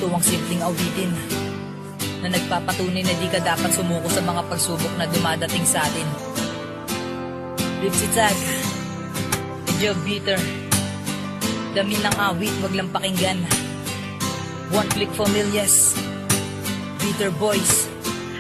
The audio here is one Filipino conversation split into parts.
Ito ang simpleng awitin na nagpapatunay na di ka dapat sumuko sa mga pagsubok na dumadating sa atin. Ripsy Tag, medyo bitter. Dami ng awit, wag lang pakinggan. One click familias, Bitter Boys.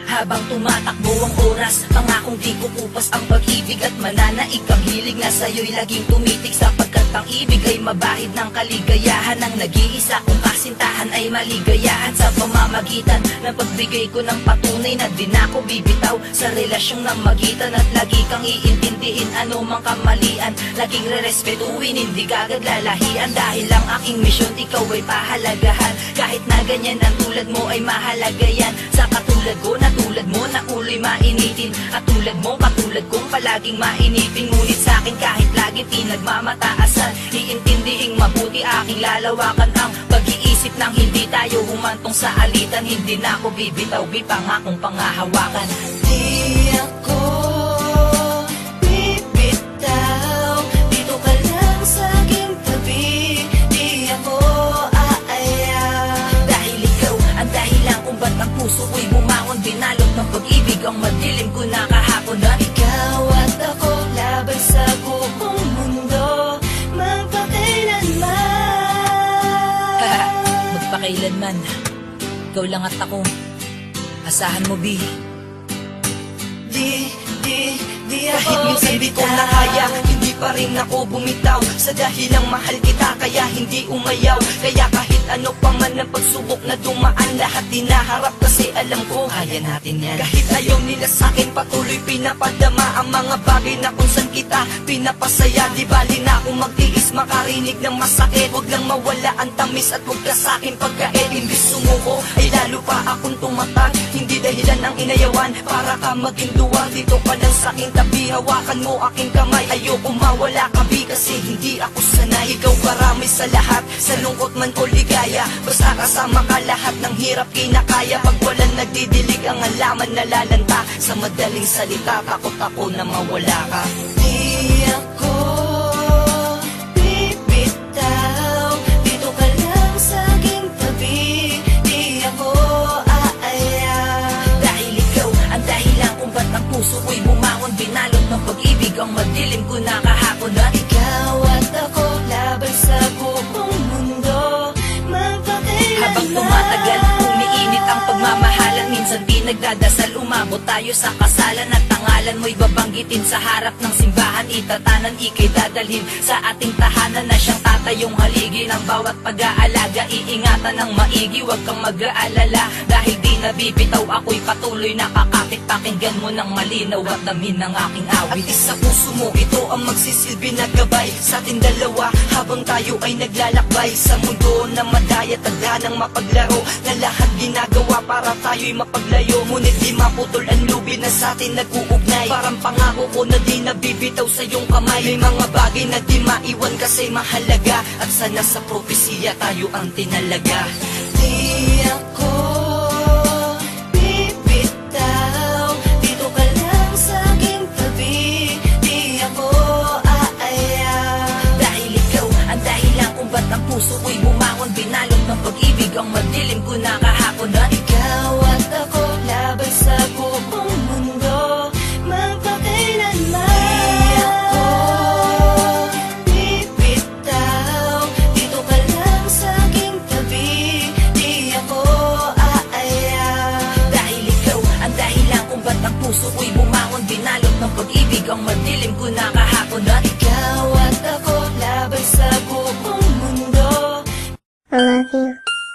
Habang tumatakbo ang oras, pangakong di kukupas ang pag-ibig at mananaig ang hilig na sa'yo'y laging tumitik, sapagkat ang ibig ay mabahid ng kaligayahan. Ang nag-iisa kong kasintahan ay maligayahan sa pamamagitan ng pagbigay ko ng patunay na di na ako bibitaw sa relasyong namagitan, at lagi kang iintindihin ano mang kamalian, laging re-respetuhin, hindi kagad lalahian, dahil ang aking misyon ikaw ay pahalagahan. Kahit na ganyan ang tulad mo ay mahalaga yan, sa katulad ko na tulad mo na ulo'y mainitin, at tulad mo katulad kong palaging mainitin. Ngunit sa'kin kahit lagi pinagmamataasan, iintindihing mabuti aking lalawakan ang pag-iisip nang hindi tayo humantong sa alitan. Hindi na ako bibitaw, pangakong pangahawakan. Di ako bibitaw, dito ka lang sa aking tabi. Di ako aaya, dahil ikaw ang dahilan kung ba't ang puso ko'y bumangon. Binalot ng pag-ibig ang madilim ko na kahapon, na ikaw at ako laban sa buong mundo magpakailanman. Magpakailanman, ikaw lang at ako. Asahan mo, B. Di kahit minsan di ko na kaya, hindi pa rin ako bumitaw, sa dahilang mahal kita kaya hindi umayaw. Kaya kahit ano pa man ang pagsubok na dumaan, lahat dinaharap kasi alam ko kaya natin yan. Kahit ayaw nila sa'kin, patuloy pinapadama ang mga bagay na kung saan kita pinapasaya. Di bali na akong magtiis, makarinig ng masakit, wag lang mawala ang tamis at wag ka sa'kin pagkait. Hindi sumuko ay lalo pa akong tumatag, hindi dahilan ng inayawan para ka maging duwag. Dito ka lang sa'king tabi, hawakan mo aking kamay, ayoko mawala ka B, kasi hindi ako sanay. Ikaw marami sa lahat, sa lungkot man o ligaya, basta kasama ka lahat ng hirap kinakaya. Pag walang nagdidilig ang alaman na lalanta, sa madaling salita takot ako na mawala ka. Di ako bibitaw, dito ka lang sa aking tabi. Di ako aaya, dahil ikaw ang dahilan kung ba't ang puso ko'y bumangon. Binalot ng pag-ibig ang madilim ko na kahapon, na ikaw at ako laban sa buong mundo magpakailanman. Habang tumatagal, umiinit ang pagmamahalan, minsan pinagdadasal, umabot tayo sa kasalan, at tangalan mo'y babanggitin sa harap ng simbahan. Itatanan, ika'y dadalhin sa ating tahanan, na siyang tatayong haligi ng bawat pag-aalaga. Iingatan ng maigi, wag kang mag-aalala, dahil di nabibitaw ako'y patuloy nakakapit. Pakinggan mo ng malinaw at damin ng aking awit. At sa puso mo, ito ang magsisilbi na gabay sa ating dalawa, habang tayo ay naglalakbay sa mundo na madaya, tagda ng mapaglaro, na lahat ginagawa para tayo'y mapaglayo. Ngunit di maputol ang lubid na sa atin nag-uugnay, parang pangako ko na di nabibitaw sa iyong kamay. May mga bagay na di maiwan kasi mahalaga, at sana sa propesiya tayo ang tinalaga. Di ako